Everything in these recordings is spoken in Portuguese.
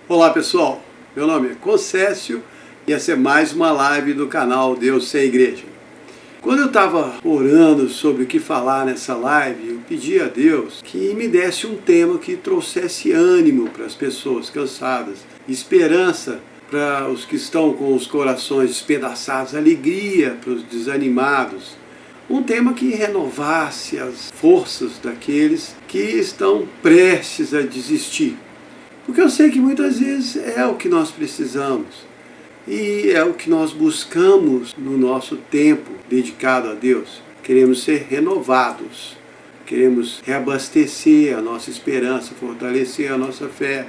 Olá pessoal, meu nome é Concécio e essa é mais uma live do canal Deus Sem Igreja. Quando eu estava orando sobre o que falar nessa live, eu pedi a Deus que me desse um tema que trouxesse ânimo para as pessoas cansadas, esperança para os que estão com os corações despedaçados, alegria para os desanimados. Um tema que renovasse as forças daqueles que estão prestes a desistir. Porque eu sei que muitas vezes é o que nós precisamos e é o que nós buscamos no nosso tempo dedicado a Deus. Queremos ser renovados, queremos reabastecer a nossa esperança, fortalecer a nossa fé.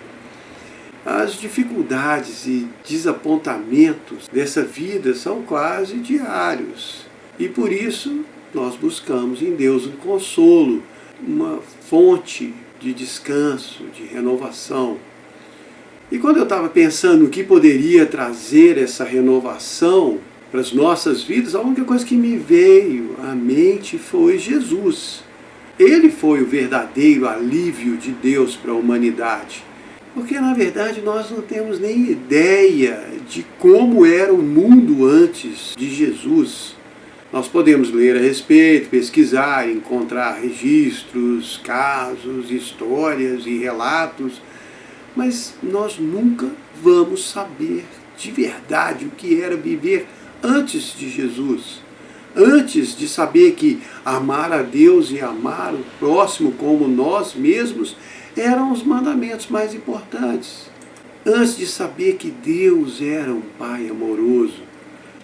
As dificuldades e desapontamentos dessa vida são quase diários e por isso nós buscamos em Deus um consolo, uma fonte de descanso, de renovação. E quando eu estava pensando no que poderia trazer essa renovação para as nossas vidas, a única coisa que me veio à mente foi Jesus. Ele foi o verdadeiro alívio de Deus para a humanidade. Porque, na verdade, nós não temos nem ideia de como era o mundo antes de Jesus. Nós podemos ler a respeito, pesquisar, encontrar registros, casos, histórias e relatos, mas nós nunca vamos saber de verdade o que era viver antes de Jesus. Antes de saber que amar a Deus e amar o próximo como nós mesmos eram os mandamentos mais importantes. Antes de saber que Deus era um Pai amoroso.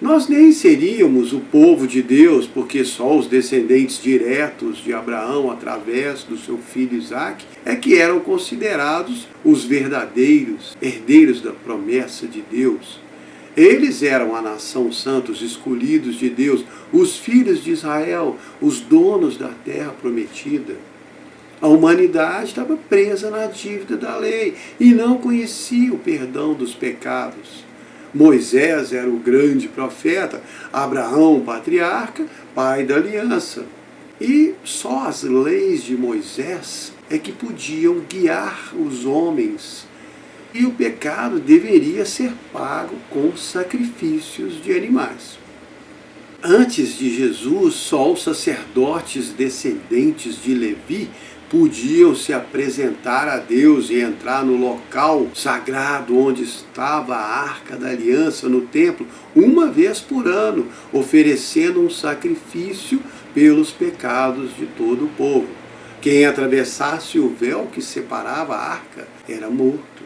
Nós nem seríamos o povo de Deus, porque só os descendentes diretos de Abraão, através do seu filho Isaque, é que eram considerados os verdadeiros herdeiros da promessa de Deus. Eles eram a nação santa, os escolhidos de Deus, os filhos de Israel, os donos da terra prometida. A humanidade estava presa na dívida da lei e não conhecia o perdão dos pecados. Moisés era o grande profeta, Abraão, o patriarca, pai da aliança. E só as leis de Moisés é que podiam guiar os homens. E o pecado deveria ser pago com sacrifícios de animais. Antes de Jesus, só os sacerdotes descendentes de Levi podiam se apresentar a Deus e entrar no local sagrado onde estava a Arca da Aliança no templo uma vez por ano, oferecendo um sacrifício pelos pecados de todo o povo. Quem atravessasse o véu que separava a arca era morto.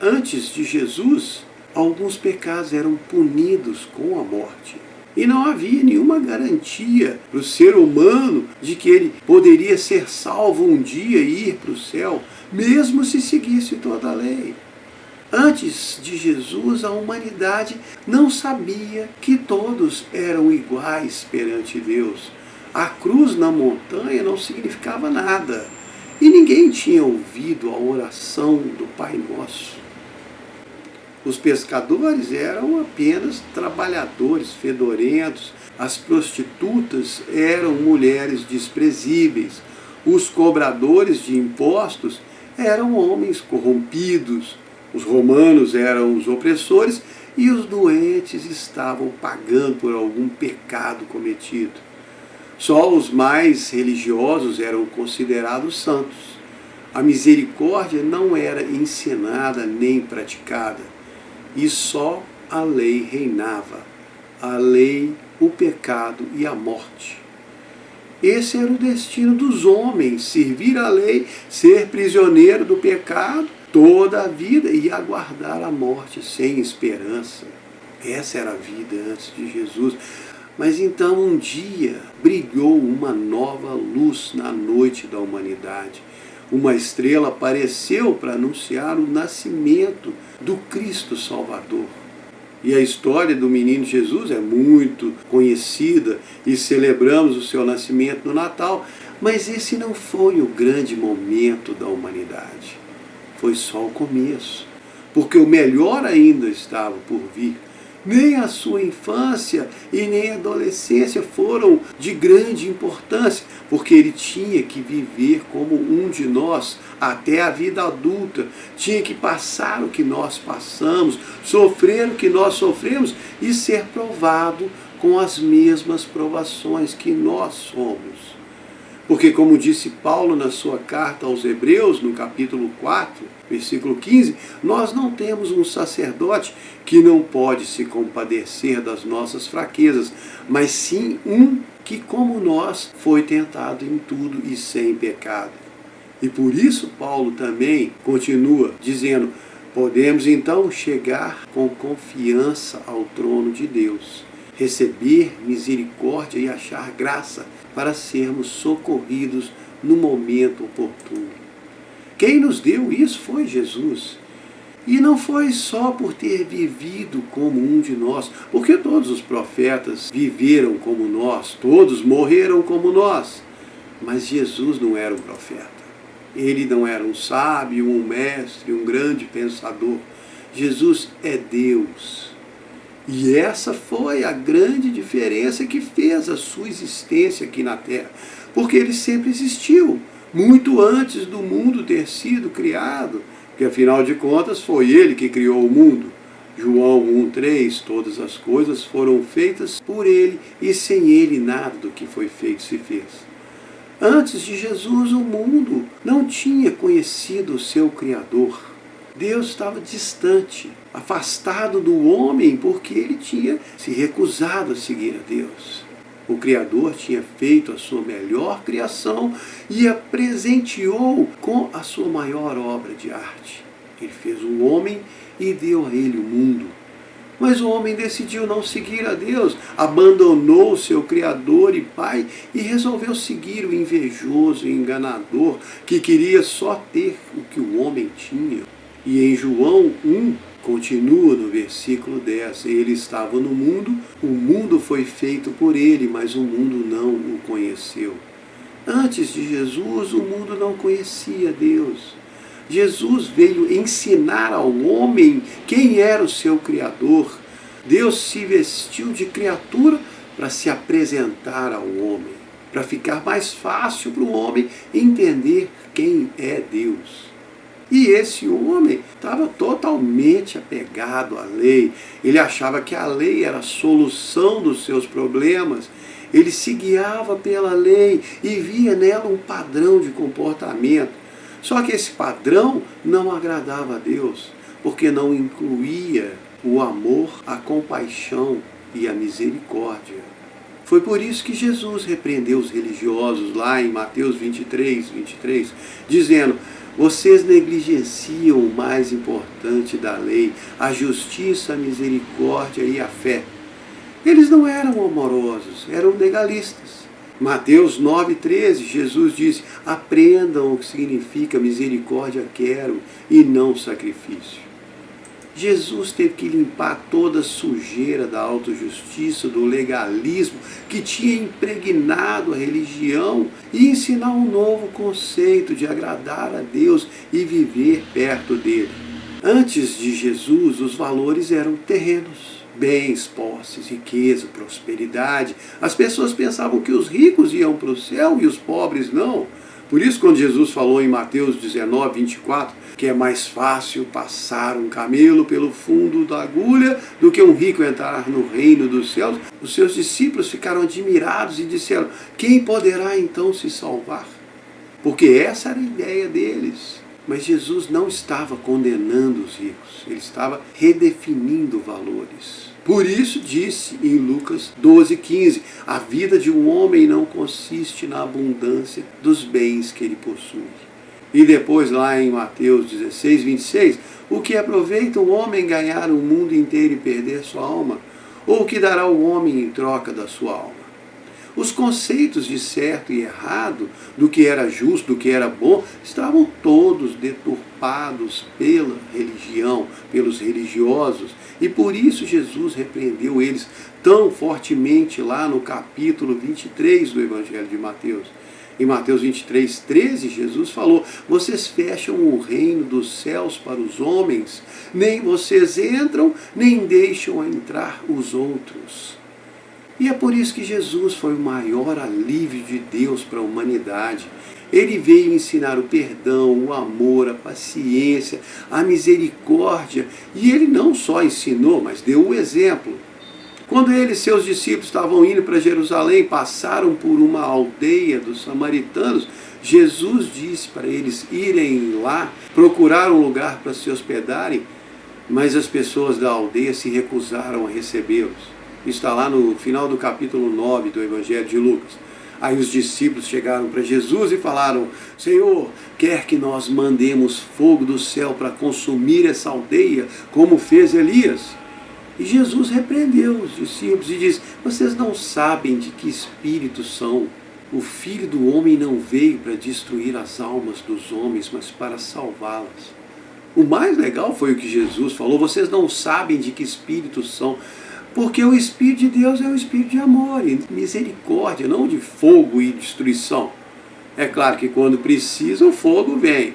Antes de Jesus, alguns pecados eram punidos com a morte. E não havia nenhuma garantia para o ser humano de que ele poderia ser salvo um dia e ir para o céu, mesmo se seguisse toda a lei. Antes de Jesus, a humanidade não sabia que todos eram iguais perante Deus. A cruz na montanha não significava nada. E ninguém tinha ouvido a oração do Pai Nosso. Os pescadores eram apenas trabalhadores fedorentos, as prostitutas eram mulheres desprezíveis, os cobradores de impostos eram homens corrompidos, os romanos eram os opressores e os doentes estavam pagando por algum pecado cometido. Só os mais religiosos eram considerados santos. A misericórdia não era ensinada nem praticada. E só a lei reinava, a lei, o pecado e a morte. Esse era o destino dos homens, servir a lei, ser prisioneiro do pecado toda a vida e aguardar a morte sem esperança. Essa era a vida antes de Jesus. Mas então um dia brilhou uma nova luz na noite da humanidade. Uma estrela apareceu para anunciar o nascimento do Cristo Salvador. E a história do menino Jesus é muito conhecida e celebramos o seu nascimento no Natal, mas esse não foi o grande momento da humanidade. Foi só o começo, porque o melhor ainda estava por vir. Nem a sua infância e nem a adolescência foram de grande importância, porque ele tinha que viver como um de nós até a vida adulta, tinha que passar o que nós passamos, sofrer o que nós sofremos e ser provado com as mesmas provações que nós somos. Porque, como disse Paulo na sua carta aos Hebreus, no capítulo 4, versículo 15, nós não temos um sacerdote que não pode se compadecer das nossas fraquezas, mas sim um que, como nós, foi tentado em tudo e sem pecado. E por isso Paulo também continua dizendo, podemos então chegar com confiança ao trono de Deus, receber misericórdia e achar graça para sermos socorridos no momento oportuno. Quem nos deu isso foi Jesus. E não foi só por ter vivido como um de nós, porque todos os profetas viveram como nós, todos morreram como nós. Mas Jesus não era um profeta. Ele não era um sábio, um mestre, um grande pensador. Jesus é Deus. E essa foi a grande diferença que fez a sua existência aqui na Terra. Porque ele sempre existiu, muito antes do mundo ter sido criado. Porque afinal de contas foi ele que criou o mundo. João 1,3, todas as coisas foram feitas por ele e sem ele nada do que foi feito se fez. Antes de Jesus o mundo não tinha conhecido o seu Criador. Deus estava distante, afastado do homem, porque ele tinha se recusado a seguir a Deus. O Criador tinha feito a sua melhor criação e a presenteou com a sua maior obra de arte. Ele fez o homem e deu a ele o mundo. Mas o homem decidiu não seguir a Deus, abandonou o seu Criador e Pai e resolveu seguir o invejoso e enganador que queria só ter o que o homem tinha. E em João 1, continua no versículo 10, ele estava no mundo, o mundo foi feito por ele, mas o mundo não o conheceu. Antes de Jesus, o mundo não conhecia Deus. Jesus veio ensinar ao homem quem era o seu Criador. Deus se vestiu de criatura para se apresentar ao homem, para ficar mais fácil para o homem entender quem é Deus. E esse homem estava totalmente apegado à lei. Ele achava que a lei era a solução dos seus problemas. Ele se guiava pela lei e via nela um padrão de comportamento. Só que esse padrão não agradava a Deus, porque não incluía o amor, a compaixão e a misericórdia. Foi por isso que Jesus repreendeu os religiosos lá em Mateus 23, dizendo: vocês negligenciam o mais importante da lei, a justiça, a misericórdia e a fé. Eles não eram amorosos, eram legalistas. Mateus 9,13, Jesus disse: aprendam o que significa misericórdia quero e não sacrifício. Jesus teve que limpar toda a sujeira da autojustiça, do legalismo que tinha impregnado a religião e ensinar um novo conceito de agradar a Deus e viver perto dele. Antes de Jesus, os valores eram terrenos, bens, posses, riqueza, prosperidade. As pessoas pensavam que os ricos iam para o céu e os pobres não. Por isso, quando Jesus falou em Mateus 19:24, que é mais fácil passar um camelo pelo fundo da agulha do que um rico entrar no reino dos céus, os seus discípulos ficaram admirados e disseram: quem poderá então se salvar? Porque essa era a ideia deles. Mas Jesus não estava condenando os ricos, ele estava redefinindo valores. Por isso disse em Lucas 12,15, a vida de um homem não consiste na abundância dos bens que ele possui. E depois lá em Mateus 16:26, o que aproveita um homem ganhar o mundo inteiro e perder sua alma? Ou o que dará o homem em troca da sua alma? Os conceitos de certo e errado, do que era justo, do que era bom, estavam todos deturpados pela religião, pelos religiosos. E por isso Jesus repreendeu eles tão fortemente lá no capítulo 23 do Evangelho de Mateus. Em Mateus 23:13, Jesus falou: vocês fecham o reino dos céus para os homens, nem vocês entram, nem deixam entrar os outros. E é por isso que Jesus foi o maior alívio de Deus para a humanidade. Ele veio ensinar o perdão, o amor, a paciência, a misericórdia. E ele não só ensinou, mas deu o exemplo. Quando ele e seus discípulos estavam indo para Jerusalém, passaram por uma aldeia dos samaritanos, Jesus disse para eles irem lá, procurar um lugar para se hospedarem, mas as pessoas da aldeia se recusaram a recebê-los. Está lá no final do capítulo 9 do Evangelho de Lucas. Aí os discípulos chegaram para Jesus e falaram: Senhor, quer que nós mandemos fogo do céu para consumir essa aldeia, como fez Elias? E Jesus repreendeu os discípulos e disse: vocês não sabem de que espírito são. O Filho do Homem não veio para destruir as almas dos homens, mas para salvá-las. O mais legal foi o que Jesus falou: vocês não sabem de que espírito são. Porque o Espírito de Deus é um espírito de amor e misericórdia, não de fogo e destruição. É claro que quando precisa o fogo vem,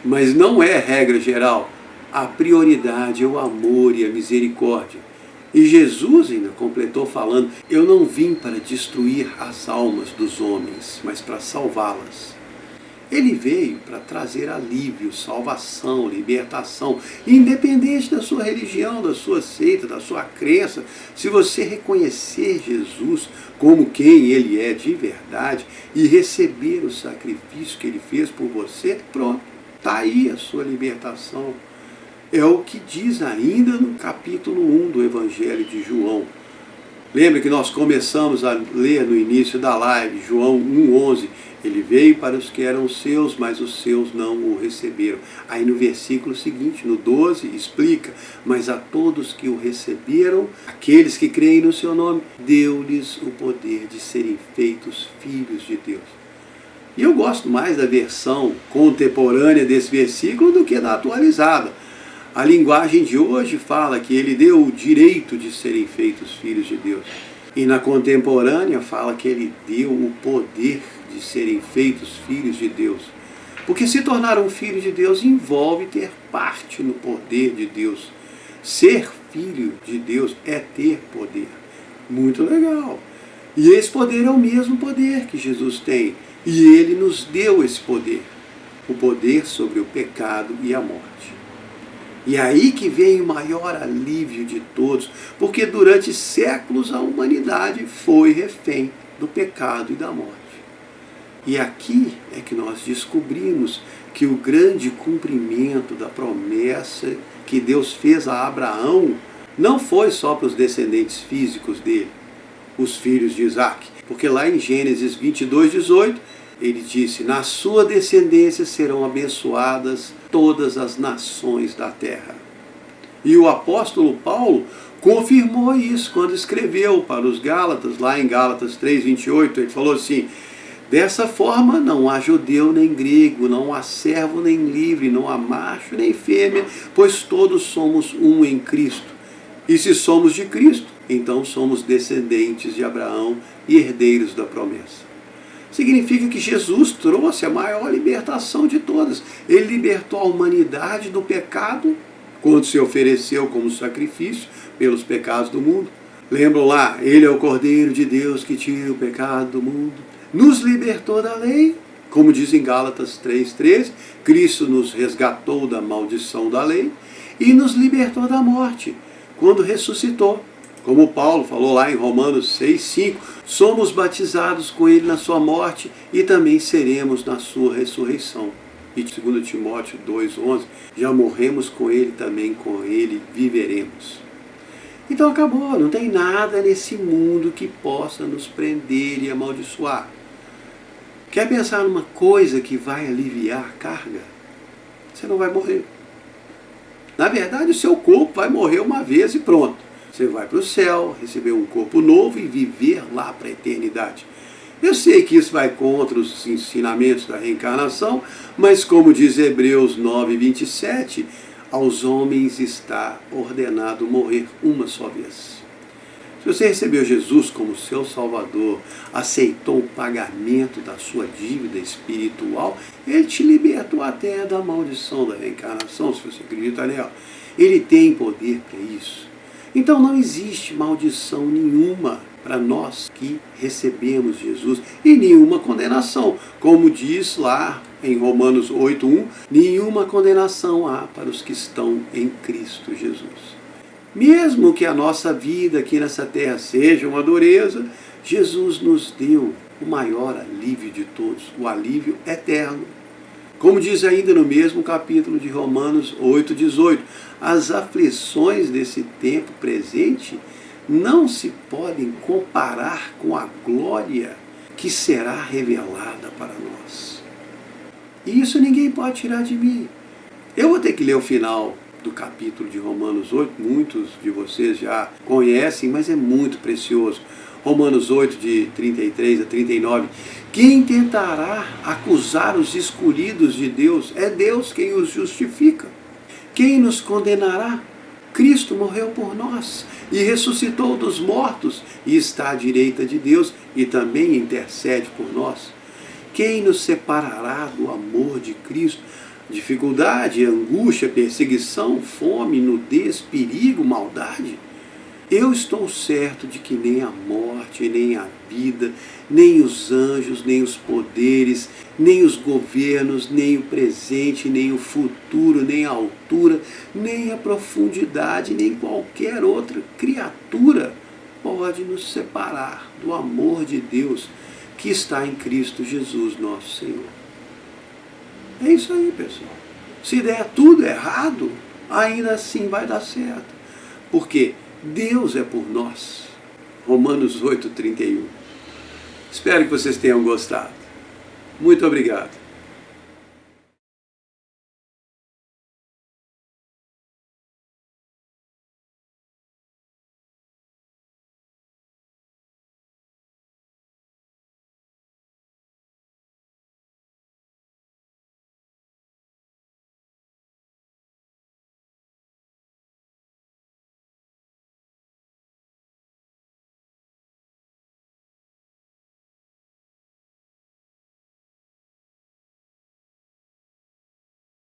mas não é regra geral. A prioridade é o amor e a misericórdia. E Jesus ainda completou falando: eu não vim para destruir as almas dos homens, mas para salvá-las. Ele veio para trazer alívio, salvação, libertação, independente da sua religião, da sua seita, da sua crença. Se você reconhecer Jesus como quem Ele é de verdade e receber o sacrifício que Ele fez por você, pronto, está aí a sua libertação. É o que diz ainda no capítulo 1 do Evangelho de João. Lembra que nós começamos a ler no início da live, João 1,11. Ele veio para os que eram seus, mas os seus não o receberam. Aí no versículo seguinte, no 12, explica: mas a todos que o receberam, aqueles que creem no seu nome, deu-lhes o poder de serem feitos filhos de Deus. E eu gosto mais da versão contemporânea desse versículo do que da atualizada. A linguagem de hoje fala que ele deu o direito de serem feitos filhos de Deus. E na contemporânea fala que ele deu o poder de serem feitos filhos de Deus. Porque se tornar um filho de Deus envolve ter parte no poder de Deus. Ser filho de Deus é ter poder. Muito legal. E esse poder é o mesmo poder que Jesus tem. E ele nos deu esse poder. O poder sobre o pecado e a morte. E aí que vem o maior alívio de todos, porque durante séculos a humanidade foi refém do pecado e da morte. E aqui é que nós descobrimos que o grande cumprimento da promessa que Deus fez a Abraão não foi só para os descendentes físicos dele, os filhos de Isaac, porque lá em Gênesis 22:18, ele disse: na sua descendência serão abençoadas todas as nações da terra. E o apóstolo Paulo confirmou isso quando escreveu para os Gálatas, lá em Gálatas 3:28, ele falou assim: dessa forma não há judeu nem grego, não há servo nem livre, não há macho nem fêmea, pois todos somos um em Cristo. E se somos de Cristo, então somos descendentes de Abraão e herdeiros da promessa. Significa que Jesus trouxe a maior libertação de todas. Ele libertou a humanidade do pecado, quando se ofereceu como sacrifício pelos pecados do mundo. Lembram lá, ele é o Cordeiro de Deus que tira o pecado do mundo. Nos libertou da lei, como diz em Gálatas 3:13, Cristo nos resgatou da maldição da lei e nos libertou da morte, quando ressuscitou. Como Paulo falou lá em Romanos 6:5, somos batizados com ele na sua morte e também seremos na sua ressurreição. E 2 Timóteo 2:11, já morremos com ele, também com ele viveremos. Então acabou, não tem nada nesse mundo que possa nos prender e amaldiçoar. Quer pensar numa coisa que vai aliviar a carga? Você não vai morrer. Na verdade, o seu corpo vai morrer uma vez e pronto. Você vai para o céu, receber um corpo novo e viver lá para a eternidade. Eu sei que isso vai contra os ensinamentos da reencarnação, mas como diz Hebreus 9:27, aos homens está ordenado morrer uma só vez. Se você recebeu Jesus como seu Salvador, aceitou o pagamento da sua dívida espiritual, Ele te libertou até da maldição da reencarnação, se você acredita nela. Ele tem poder para isso. Então não existe maldição nenhuma para nós que recebemos Jesus e nenhuma condenação. Como diz lá em Romanos 8:1, nenhuma condenação há para os que estão em Cristo Jesus. Mesmo que a nossa vida aqui nessa terra seja uma dureza, Jesus nos deu o maior alívio de todos, o alívio eterno. Como diz ainda no mesmo capítulo de Romanos 8:18, as aflições desse tempo presente não se podem comparar com a glória que será revelada para nós. E isso ninguém pode tirar de mim. Eu vou ter que ler o final do capítulo de Romanos 8, muitos de vocês já conhecem, mas é muito precioso. Romanos 8, de 33 a 39. Quem tentará acusar os escolhidos de Deus? É Deus quem os justifica. Quem nos condenará? Cristo morreu por nós e ressuscitou dos mortos e está à direita de Deus e também intercede por nós. Quem nos separará do amor de Cristo? Dificuldade, angústia, perseguição, fome, nudez, perigo, maldade? Eu estou certo de que nem a morte, nem a vida, nem os anjos, nem os poderes, nem os governos, nem o presente, nem o futuro, nem a altura, nem a profundidade, nem qualquer outra criatura pode nos separar do amor de Deus que está em Cristo Jesus, nosso Senhor. É isso aí, pessoal. Se der tudo errado, ainda assim vai dar certo. Porque Deus é por nós. Romanos 8:31. Espero que vocês tenham gostado. Muito obrigado.